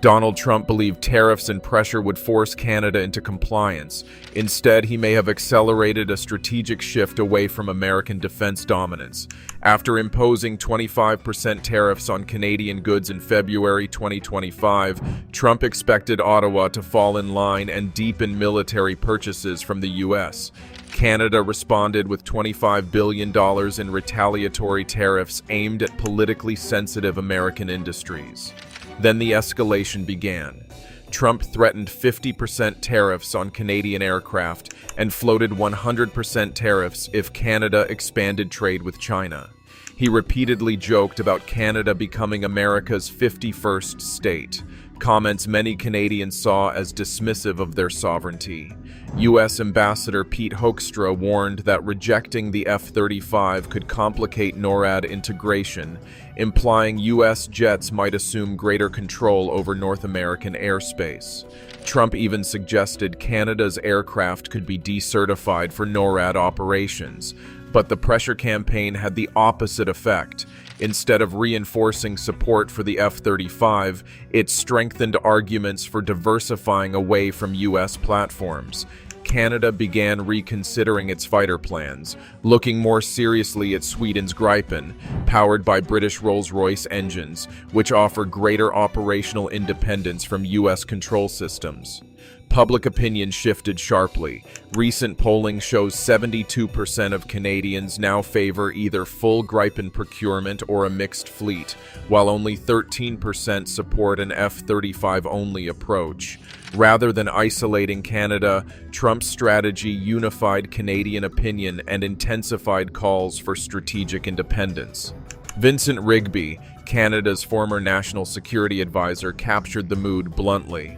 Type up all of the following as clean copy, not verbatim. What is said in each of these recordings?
Donald Trump believed tariffs and pressure would force Canada into compliance. Instead, he may have accelerated a strategic shift away from American defense dominance. After imposing 25% tariffs on Canadian goods in February 2025, Trump expected Ottawa to fall in line and deepen military purchases from the U.S. Canada responded with $25 billion in retaliatory tariffs aimed at politically sensitive American industries. Then the escalation began. Trump threatened 50% tariffs on Canadian aircraft and floated 100% tariffs if Canada expanded trade with China. He repeatedly joked about Canada becoming America's 51st state, comments many Canadians saw as dismissive of their sovereignty. U.S. Ambassador Pete Hoekstra warned that rejecting the F-35 could complicate NORAD integration, implying U.S. jets might assume greater control over North American airspace. Trump even suggested Canada's aircraft could be decertified for NORAD operations, but the pressure campaign had the opposite effect. Instead of reinforcing support for the F-35, it strengthened arguments for diversifying away from U.S. platforms. Canada began reconsidering its fighter plans, looking more seriously at Sweden's Gripen, powered by British Rolls Royce engines, which offer greater operational independence from U.S. control systems. Public opinion shifted sharply. Recent polling shows 72% of Canadians now favor either full Gripen procurement or a mixed fleet, while only 13% support an F-35 only approach. Rather than isolating Canada, Trump's strategy unified Canadian opinion and intensified calls for strategic independence. Vincent Rigby, Canada's former national security advisor, captured the mood bluntly.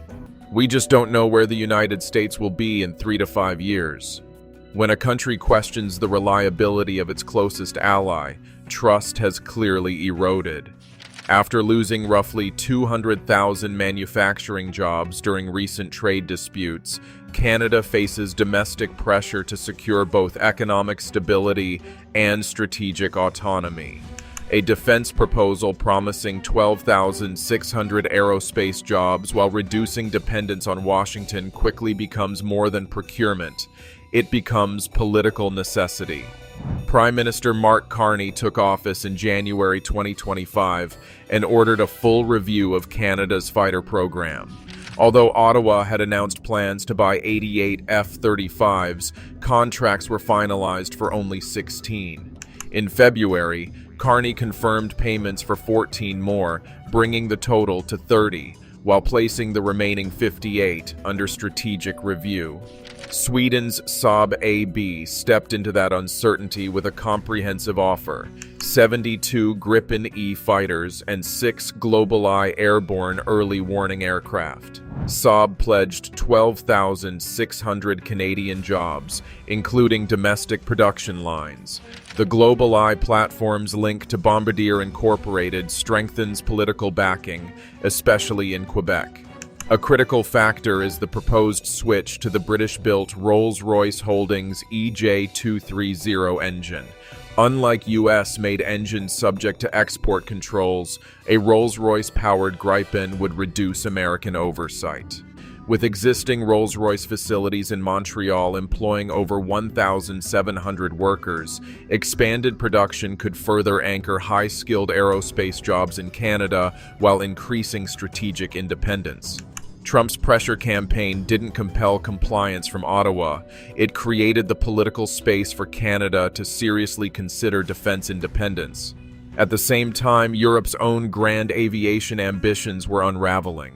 "We just don't know where the United States will be in 3 to 5 years." When a country questions the reliability of its closest ally, trust has clearly eroded. After losing roughly 200,000 manufacturing jobs during recent trade disputes, Canada faces domestic pressure to secure both economic stability and strategic autonomy. A defense proposal promising 12,600 aerospace jobs while reducing dependence on Washington quickly becomes more than procurement. It becomes political necessity. Prime Minister Mark Carney took office in January 2025 and ordered a full review of Canada's fighter program. Although Ottawa had announced plans to buy 88 F-35s, contracts were finalized for only 16. In February, Carney confirmed payments for 14 more, bringing the total to 30, while placing the remaining 58 under strategic review. Sweden's Saab AB stepped into that uncertainty with a comprehensive offer: 72 Gripen E fighters and 6 GlobalEye airborne early warning aircraft. Saab pledged 12,600 Canadian jobs, including domestic production lines. The GlobalEye platform's link to Bombardier Incorporated strengthens political backing, especially in Quebec. A critical factor is the proposed switch to the British-built Rolls Royce Holdings EJ230 engine. Unlike US-made engines subject to export controls, a Rolls Royce-powered Gripen would reduce American oversight. With existing Rolls-Royce facilities in Montreal employing over 1,700 workers, expanded production could further anchor high-skilled aerospace jobs in Canada while increasing strategic independence. Trump's pressure campaign didn't compel compliance from Ottawa. It created the political space for Canada to seriously consider defense independence. At the same time, Europe's own grand aviation ambitions were unraveling.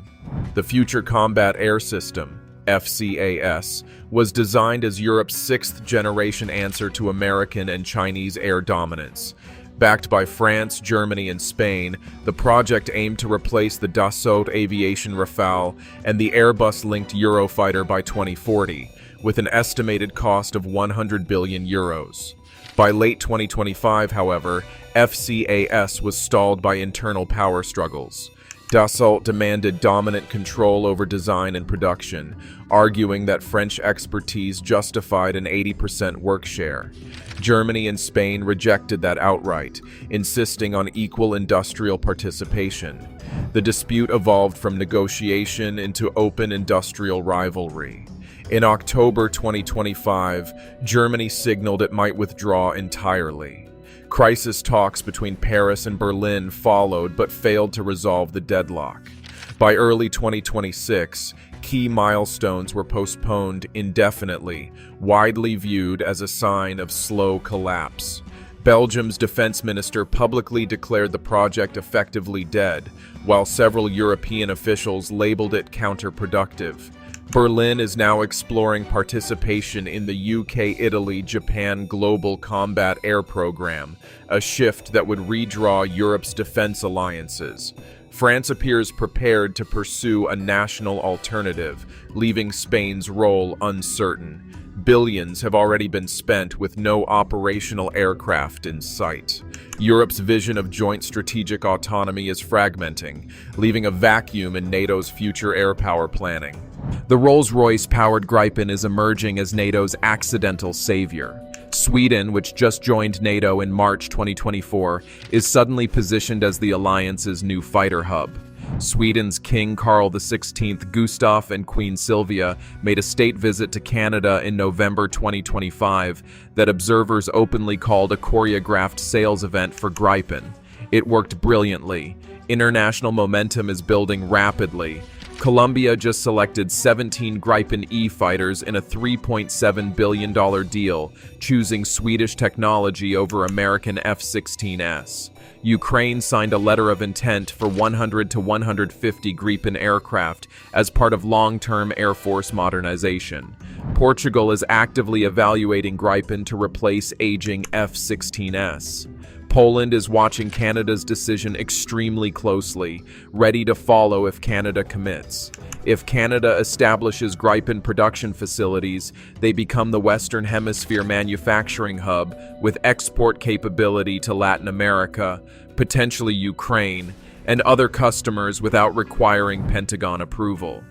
The Future Combat Air System, FCAS, was designed as Europe's sixth-generation answer to American and Chinese air dominance. Backed by France, Germany, and Spain, the project aimed to replace the Dassault Aviation Rafale and the Airbus-linked Eurofighter by 2040, with an estimated cost of 100 billion euros. By late 2025, however, FCAS was stalled by internal power struggles. Dassault demanded dominant control over design and production, arguing that French expertise justified an 80% work share. Germany and Spain rejected that outright, insisting on equal industrial participation. The dispute evolved from negotiation into open industrial rivalry. In October 2025, Germany signaled it might withdraw entirely. Crisis talks between Paris and Berlin followed but failed to resolve the deadlock. By early 2026, key milestones were postponed indefinitely, widely viewed as a sign of slow collapse. Belgium's defense minister publicly declared the project effectively dead, while several European officials labeled it counterproductive. Berlin is now exploring participation in the UK-Italy-Japan Global Combat Air Program, a shift that would redraw Europe's defense alliances. France appears prepared to pursue a national alternative, leaving Spain's role uncertain. Billions have already been spent with no operational aircraft in sight. Europe's vision of joint strategic autonomy is fragmenting, leaving a vacuum in NATO's future air power planning. The Rolls Royce-powered Gripen is emerging as NATO's accidental savior. Sweden, which just joined NATO in March 2024, is suddenly positioned as the alliance's new fighter hub. Sweden's King Carl XVI Gustaf and Queen Sylvia made a state visit to Canada in November 2025 that observers openly called a choreographed sales event for Gripen. It worked brilliantly. International momentum is building rapidly. Colombia just selected 17 Gripen E fighters in a $3.7 billion deal, choosing Swedish technology over American F-16S. Ukraine signed a letter of intent for 100 to 150 Gripen aircraft as part of long-term Air Force modernization. Portugal is actively evaluating Gripen to replace aging F-16S. Poland is watching Canada's decision extremely closely, ready to follow if Canada commits. If Canada establishes Gripen production facilities, they become the Western Hemisphere manufacturing hub with export capability to Latin America, potentially Ukraine, and other customers without requiring Pentagon approval.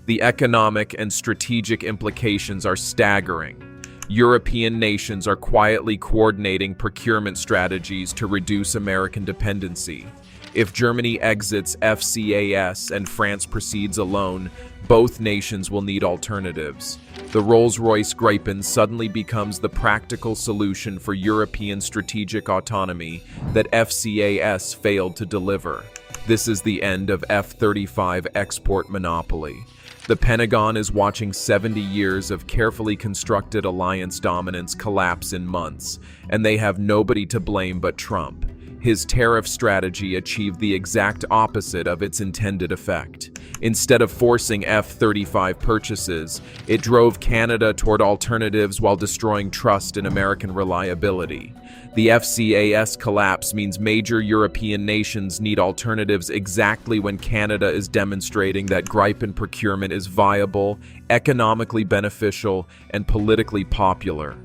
The economic and strategic implications are staggering. European nations are quietly coordinating procurement strategies to reduce American dependency. If Germany exits FCAS and France proceeds alone, both nations will need alternatives. The Rolls Royce Gripen suddenly becomes the practical solution for European strategic autonomy that FCAS failed to deliver. This is the end of F-35 export monopoly. The Pentagon is watching 70 years of carefully constructed alliance dominance collapse in months, and they have nobody to blame but Trump. His tariff strategy achieved the exact opposite of its intended effect. Instead of forcing F-35 purchases, it drove Canada toward alternatives while destroying trust in American reliability. The FCAS collapse means major European nations need alternatives exactly when Canada is demonstrating that Gripen procurement is viable, economically beneficial, and politically popular.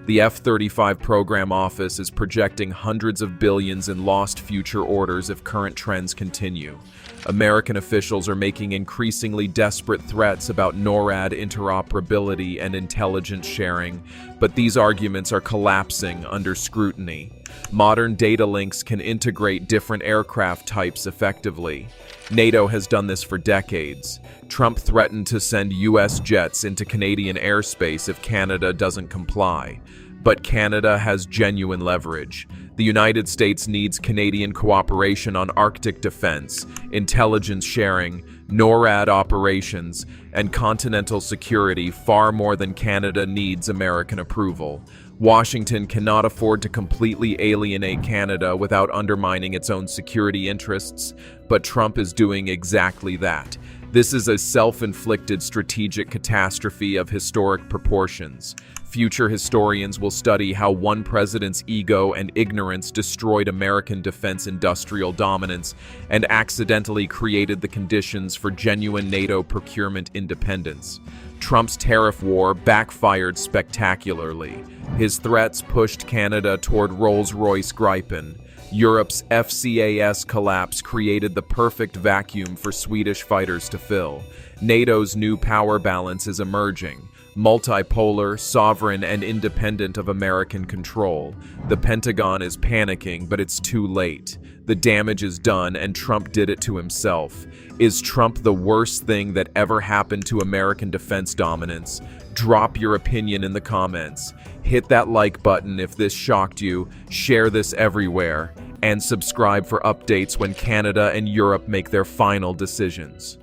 The F-35 program office is projecting hundreds of billions in lost future orders if current trends continue. American officials are making increasingly desperate threats about NORAD interoperability and intelligence sharing, but these arguments are collapsing under scrutiny. Modern data links can integrate different aircraft types effectively. NATO has done this for decades. Trump threatened to send U.S. jets into Canadian airspace if Canada doesn't comply. But Canada has genuine leverage. The United States needs Canadian cooperation on Arctic defense, intelligence sharing, NORAD operations, and continental security far more than Canada needs American approval. Washington cannot afford to completely alienate Canada without undermining its own security interests, but Trump is doing exactly that. This is a self-inflicted strategic catastrophe of historic proportions. Future historians will study how one president's ego and ignorance destroyed American defense industrial dominance and accidentally created the conditions for genuine NATO procurement independence. Trump's tariff war backfired spectacularly. His threats pushed Canada toward Rolls Royce Gripen. Europe's FCAS collapse created the perfect vacuum for Swedish fighters to fill. NATO's new power balance is emerging, multipolar, sovereign, and independent of American control. The Pentagon is panicking, but it's too late. The damage is done, and Trump did it to himself. Is Trump the worst thing that ever happened to American defense dominance? Drop your opinion in the comments. Hit that like button if this shocked you, share this everywhere, and subscribe for updates when Canada and Europe make their final decisions.